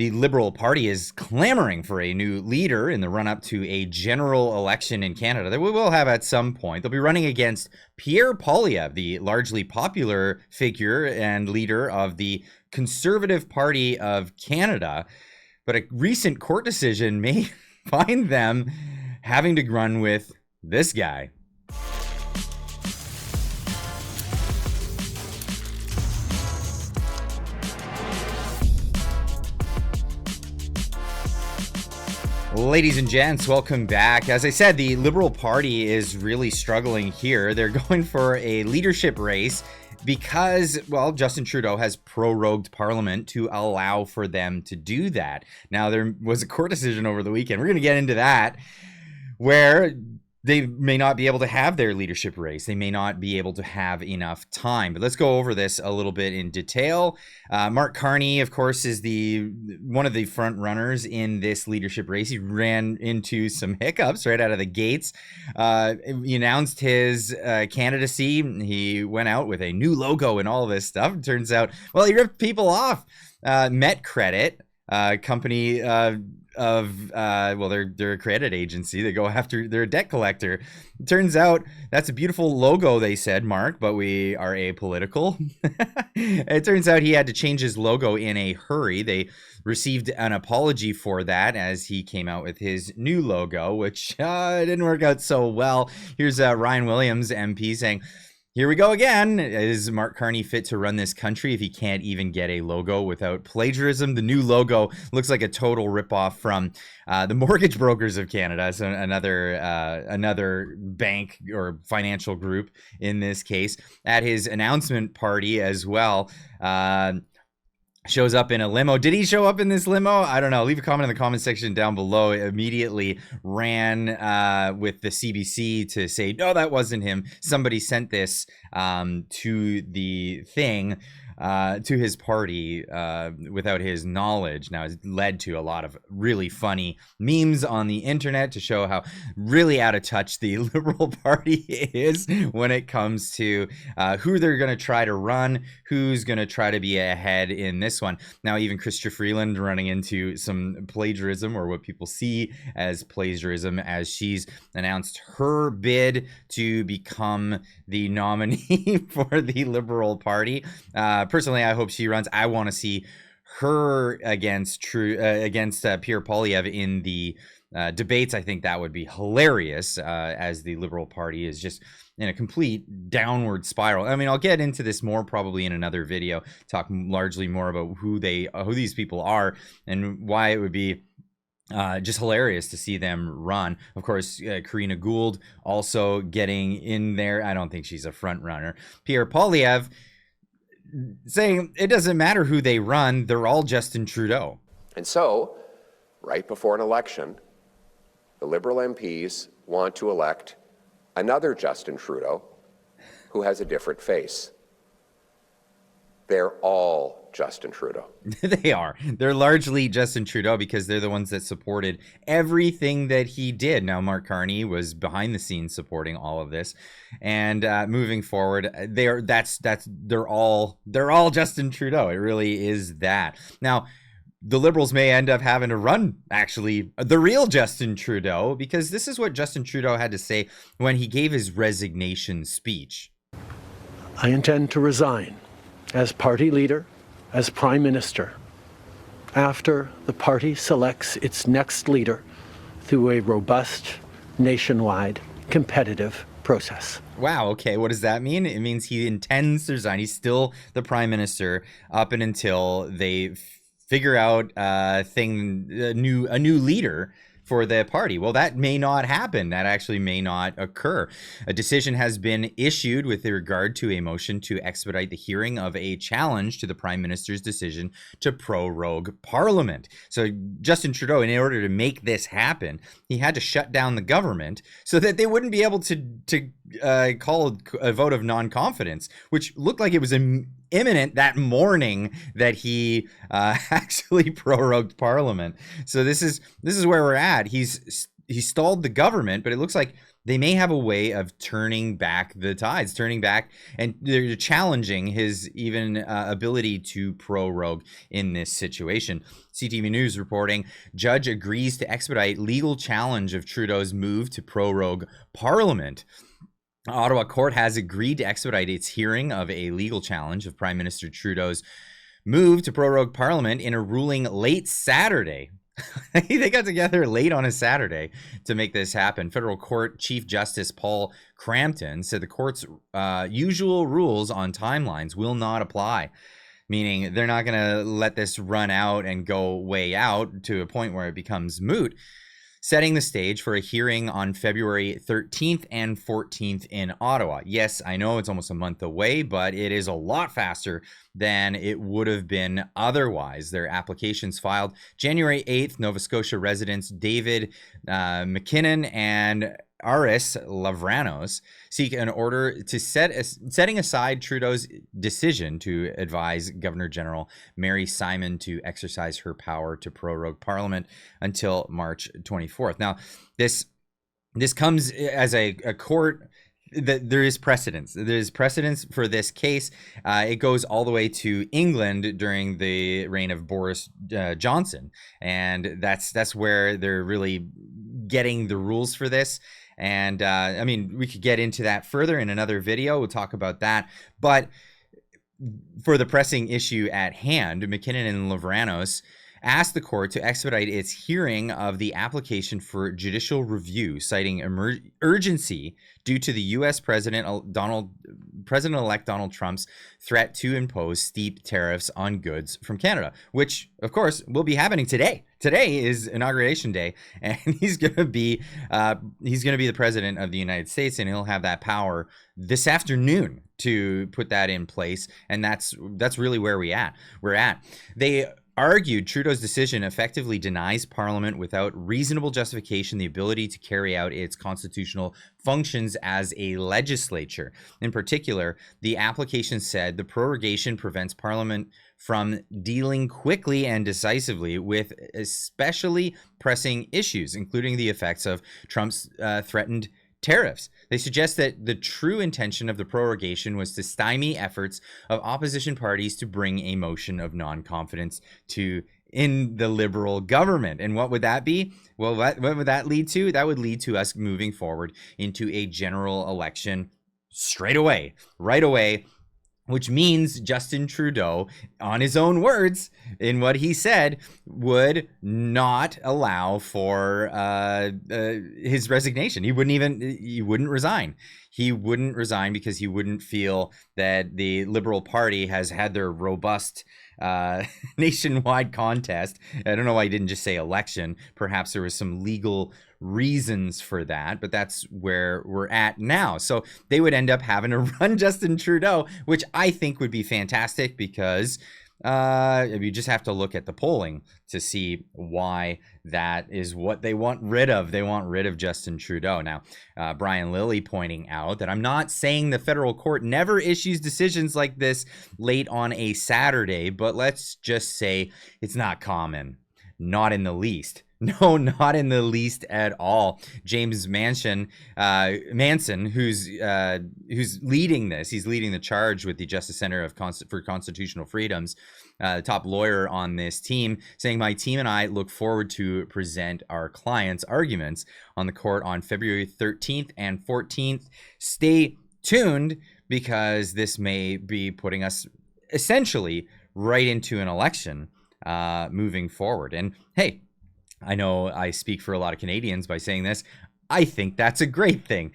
The Liberal Party is clamoring for a new leader in the run-up to a general election in Canada that we will have at some point. They'll be running against Pierre Poilievre, the largely popular figure and leader of the Conservative Party of Canada. But a recent court decision may find them having to run with this guy. Ladies and gents, welcome back. As I said, the Liberal Party is really struggling here. They're going for a leadership race because, well, Justin Trudeau has prorogued Parliament to allow for them to do that. Now, there was a court decision over the weekend. We're going to get into that, where they may not be able to have their leadership race. They may not be able to have enough time. But let's go over this a little bit in detail. Mark Carney, of course, is one of the front runners in this leadership race. He ran into some hiccups right out of the gates. He announced his candidacy. He went out with a new logo and all this stuff. It turns out, well, he ripped people off. Met Credit, company they're a credit agency. They go after, they're a debt collector. It turns out that's a beautiful logo, they said, Mark, but we are apolitical. It turns out he had to change his logo in a hurry. They received an apology for that as he came out with his new logo, which didn't work out so well. Here's Ryan Williams, MP, saying, "Here we go again. Is Mark Carney fit to run this country if he can't even get a logo without plagiarism?" The new logo looks like a total ripoff from the Mortgage Brokers of Canada, so another bank or financial group in this case. At his announcement party as well, shows up in a limo. Did he show up in this limo? I don't know. Leave a comment in the comment section down below. Immediately ran with the CBC to say, no, that wasn't him. Somebody sent this to the thing, to his party without his knowledge. Now, it's led to a lot of really funny memes on the internet to show how really out of touch the Liberal Party is when it comes to who they're going to try to run, who's going to try to be ahead in this one. Now, even Chrystia Freeland running into some plagiarism, or what people see as plagiarism, as she's announced her bid to become the nominee for the Liberal Party. Personally, I hope she runs. I want to see her against Pierre Poilievre in the debates. I think that would be hilarious, as the Liberal Party is just in a complete downward spiral. I mean, I'll get into this more probably in another video, talk largely more about who these people are and why it would be just hilarious to see them run. Of course, Karina Gould also getting in there. I don't think she's a front runner. Pierre Poilievre saying it doesn't matter who they run, they're all Justin Trudeau. And so, right before an election, the Liberal MPs want to elect another Justin Trudeau who has a different face. They're all Justin Trudeau. They are. They're largely Justin Trudeau because they're the ones that supported everything that he did. Now, Mark Carney was behind the scenes supporting all of this, and moving forward, they're all Justin Trudeau. It really is that. Now, the Liberals may end up having to run, actually, the real Justin Trudeau, because this is what Justin Trudeau had to say when he gave his resignation speech. I intend to resign as party leader, as Prime Minister, after the party selects its next leader through a robust, nationwide, competitive process. Wow, okay, what does that mean? It means he intends to resign. He's still the Prime Minister up and until they figure out a new leader for the party. Well, that may not happen. That actually may not occur. A decision has been issued with regard to a motion to expedite the hearing of a challenge to the Prime Minister's decision to prorogue Parliament. So Justin Trudeau, in order to make this happen, he had to shut down the government so that they wouldn't be able to call a vote of non-confidence, which looked like it was imminent that morning that he actually prorogued Parliament. So this is where we're at. He stalled the government, but it looks like they may have a way of turning back the tides, turning back, and they're challenging his even ability to prorogue in this situation. CTV News reporting, judge agrees to expedite legal challenge of Trudeau's move to prorogue Parliament. Ottawa court has agreed to expedite its hearing of a legal challenge of Prime Minister Trudeau's move to prorogue Parliament in a ruling late Saturday. They got together late on a Saturday to make this happen. Federal Court Chief Justice Paul Crampton said the court's usual rules on timelines will not apply, meaning they're not going to let this run out and go way out to a point where it becomes moot, setting the stage for a hearing on February 13th and 14th in Ottawa. Yes, I know it's almost a month away, but it is a lot faster than it would have been otherwise. Their applications filed January 8th, Nova Scotia residents David McKinnon and Aris Lavranos seek an order to setting aside Trudeau's decision to advise Governor General Mary Simon to exercise her power to prorogue Parliament until March 24th. Now, this comes as a court that there is precedence. There's precedence for this case. It goes all the way to England during the reign of Boris Johnson, and that's where they're really getting the rules for this. And I mean, we could get into that further in another video. We'll talk about that. But for the pressing issue at hand, McKinnon and Lavranos asked the court to expedite its hearing of the application for judicial review, citing urgency due to the U.S. President-elect Donald Trump's threat to impose steep tariffs on goods from Canada, which, of course, will be happening today. Today is Inauguration Day, and he's going to be the president of the United States, and he'll have that power this afternoon to put that in place. And that's really where we're at. They argued Trudeau's decision effectively denies Parliament without reasonable justification the ability to carry out its constitutional functions as a legislature. In particular, the application said the prorogation prevents Parliament from dealing quickly and decisively with especially pressing issues, including the effects of Trump's threatened tariffs. They suggest that the true intention of the prorogation was to stymie efforts of opposition parties to bring a motion of non-confidence in the Liberal government. And what would that be? Well, what would that lead to? That would lead to us moving forward into a general election right away, which means Justin Trudeau, on his own words, in what he said, would not allow for his resignation. He wouldn't resign. He wouldn't resign because he wouldn't feel that the Liberal Party has had their robust nationwide contest. I don't know why he didn't just say election. Perhaps there was some legal reasons for that, but that's where we're at now. So they would end up having to run Justin Trudeau, which I think would be fantastic because you just have to look at the polling to see why that is what they want rid of. They want rid of Justin Trudeau. Now, Brian Lilly pointing out that I'm not saying the federal court never issues decisions like this late on a Saturday, but let's just say it's not common. Not in the least. No, not in the least at all. James Manson, who's leading this, he's leading the charge with the Justice Center for Constitutional Freedoms, top lawyer on this team, saying, "My team and I look forward to present our clients' arguments on the court on February 13th and 14th. Stay tuned because this may be putting us essentially right into an election moving forward." And hey, I know I speak for a lot of Canadians by saying this. I think that's a great thing.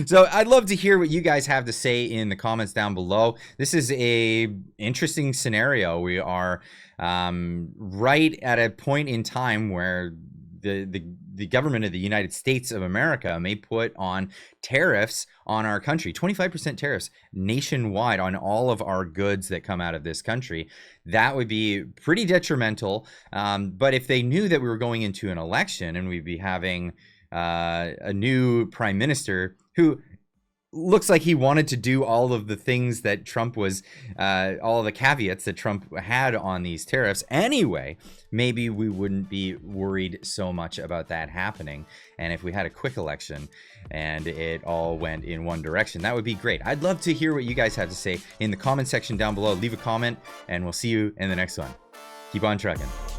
So I'd love to hear what you guys have to say in the comments down below. This is a interesting scenario. We are right at a point in time where the government of the United States of America may put on tariffs on our country, 25% tariffs nationwide on all of our goods that come out of this country. That would be pretty detrimental. But if they knew that we were going into an election and we'd be having a new prime minister who, looks like he wanted to do all of the things that Trump was, all of the caveats that Trump had on these tariffs anyway. Maybe we wouldn't be worried so much about that happening. And if we had a quick election and it all went in one direction, that would be great. I'd love to hear what you guys have to say in the comment section down below. Leave a comment and we'll see you in the next one. Keep on trucking.